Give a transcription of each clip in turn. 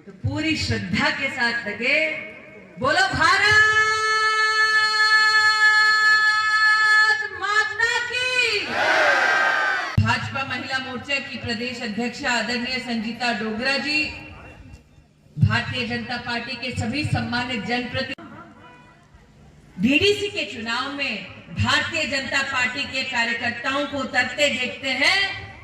तो पूरी श्रद्धा के साथ लगे, बोलो भारत माता की। भाजपा महिला मोर्चा की प्रदेश अध्यक्ष आदरणीय संजीता डोगरा जी, भारतीय जनता पार्टी के सभी सम्मानित जनप्रतिनिधि, डीडीसी के चुनाव में भारतीय जनता पार्टी के कार्यकर्ताओं को उतरते देखते हैं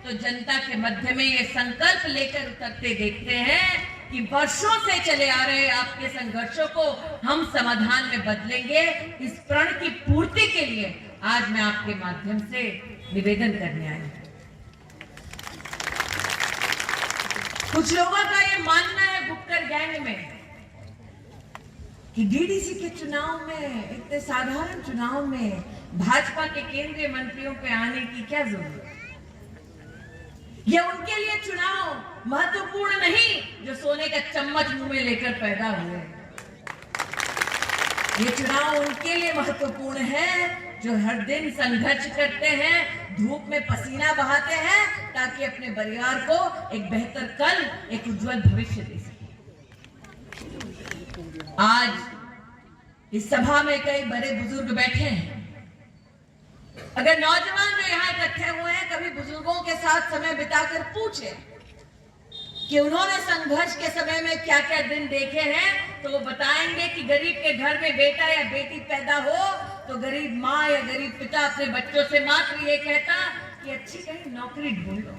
तो जनता के मध्य में ये संकल्प लेकर उतरते देखते हैं कि वर्षों से चले आ रहे आपके संघर्षों को हम समाधान में बदलेंगे। इस प्रण की पूर्ति के लिए आज मैं आपके माध्यम से निवेदन करने आई हूं। कुछ लोगों का ये मानना है बुक्कर गैंग में कि डीडीसी के चुनाव में, इतने साधारण चुनाव में भाजपा के केंद्रीय मंत्रियों पे आने की क्या जरूरत है। ये उनके लिए चुनाव महत्वपूर्ण नहीं जो सोने का चम्मच मुंह में लेकर पैदा हुए। ये चुनाव उनके लिए महत्वपूर्ण है जो हर दिन संघर्ष करते हैं, धूप में पसीना बहाते हैं ताकि अपने परिवार को एक बेहतर कल, एक उज्जवल भविष्य दे सके। आज इस सभा में कई बड़े बुजुर्ग बैठे हैं। अगर नौजवान जो यहाँ इकट्ठे हुए हैं कभी बुजुर्गों के साथ समय बिताकर पूछे कि उन्होंने संघर्ष के समय में क्या क्या दिन देखे हैं तो वो बताएंगे कि गरीब के घर में बेटा या बेटी पैदा हो तो गरीब माँ या गरीब पिता अपने बच्चों से मात्र ये कहता कि अच्छी कहीं नौकरी ढूंढो,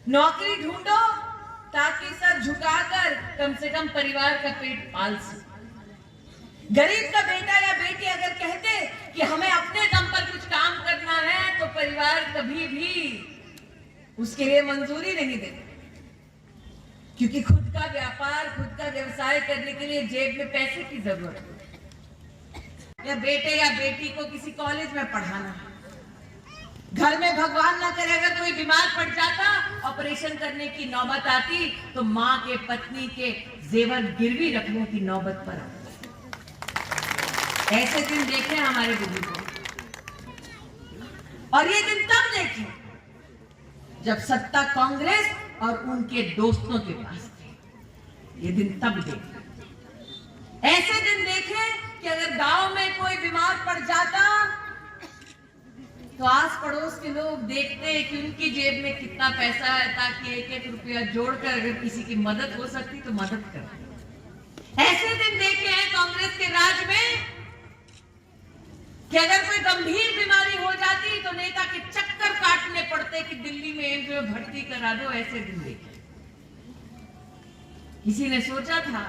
नौकरी ढूंढो ताकि सर झुकाकर कम से कम परिवार का पेट पाल सके। गरीब का बेटा या बेटी अगर कहते कि हमें अपने दम पर कुछ काम करना है तो परिवार कभी भी उसके लिए मंजूरी नहीं देते, क्योंकि खुद का व्यापार, खुद का व्यवसाय करने के लिए जेब में पैसे की जरूरत है। या बेटे या बेटी को किसी कॉलेज में पढ़ाना है, घर में भगवान ना करे अगर कोई बीमार पड़ जाता, ऑपरेशन करने की नौबत आती तो माँ के, पत्नी के जेवर गिरवी रखने की नौबत पर आती। ऐसे दिन देखे हमारे बुजुर्गों, और ये दिन तब देखे जब सत्ता कांग्रेस और उनके दोस्तों के पास थी। ये दिन तब देखे। ऐसे दिन देखे कि अगर गांव में कोई बीमार पड़ जाता तो आस पड़ोस के लोग देखते कि उनकी जेब में कितना पैसा है ताकि एक एक रुपया जोड़कर अगर किसी की मदद हो सकती तो मदद करते। ऐसे दिन देखे हैं कांग्रेस के राज में कि अगर कोई गंभीर बीमारी हो जाती तो नेता के चक्कर काटने पड़ते कि दिल्ली में एम्स में भर्ती करा दो। ऐसे दिन देखे। किसी ने सोचा था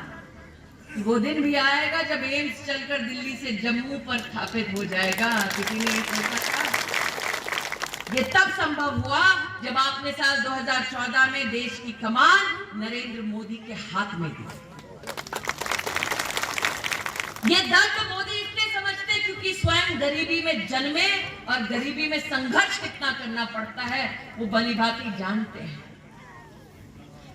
कि वो दिन भी आएगा जब एम्स चलकर दिल्ली से जम्मू पर स्थापित हो जाएगा। किसी ने सोचा था। ये तब संभव हुआ जब आपने साल 2014 में देश की कमान नरेंद्र मोदी के हाथ में दी। ये दर्द मोदी इसलिए समझते क्योंकि स्वयं गरीबी में जन्मे और गरीबी में संघर्ष कितना करना पड़ता है वो भली भांति जानते हैं।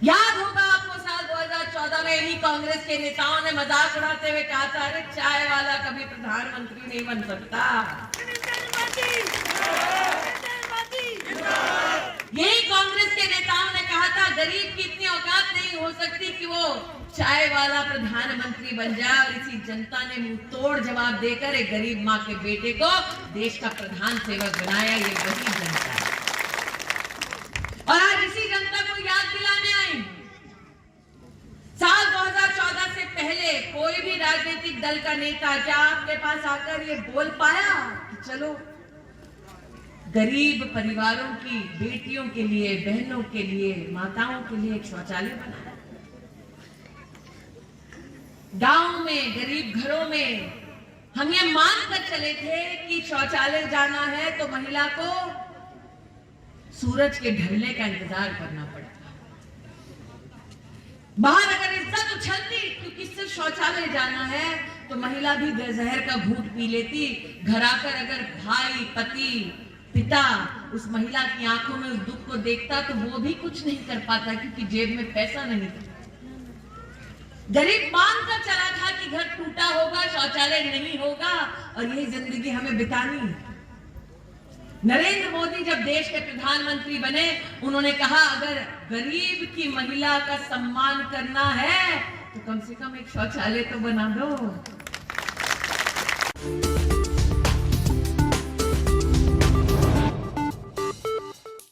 याद होगा आपको साल 2014 में इन्हीं कांग्रेस के नेताओं ने मजाक उड़ाते हुए कहा था, अरे चाय वाला कभी प्रधानमंत्री नहीं बन सकता। यही कांग्रेस के नेताओं ने कहा था गरीब की इतनी औकात नहीं हो सकती कि वो चाय वाला प्रधानमंत्री बन जाए, और इसी जनता ने मुंह तोड़ जवाब देकर एक गरीब माँ के बेटे को देश का प्रधान सेवक बनाया। ये वही जनता है और आज इसी जनता को याद दिलाने आई। साल 2014 से पहले कोई भी राजनीतिक दल का नेता क्या आपके पास आकर ये बोल पाया कि चलो गरीब परिवारों की बेटियों के लिए, बहनों के लिए, माताओं के लिए एक शौचालय बनाया। गांव में, गरीब घरों में हम ये मान कर चले थे कि शौचालय जाना है तो महिला को सूरज के ढलने का इंतजार करना पड़ता। बाहर अगर इज्जत उछलती क्योंकि सिर्फ शौचालय जाना है तो महिला भी जहर का घूंट पी लेती। घर आकर अगर भाई, पति, पिता उस महिला की आंखों में उस दुख को देखता तो वो भी कुछ नहीं कर पाता क्योंकि जेब में पैसा नहीं था। गरीब मान कर चला था कि घर टूटा होगा, शौचालय नहीं होगा और यही जिंदगी हमें बितानी है। नरेंद्र मोदी जब देश के प्रधानमंत्री बने, उन्होंने कहा अगर गरीब की महिला का सम्मान करना है तो कम से कम एक शौचालय तो बना दो।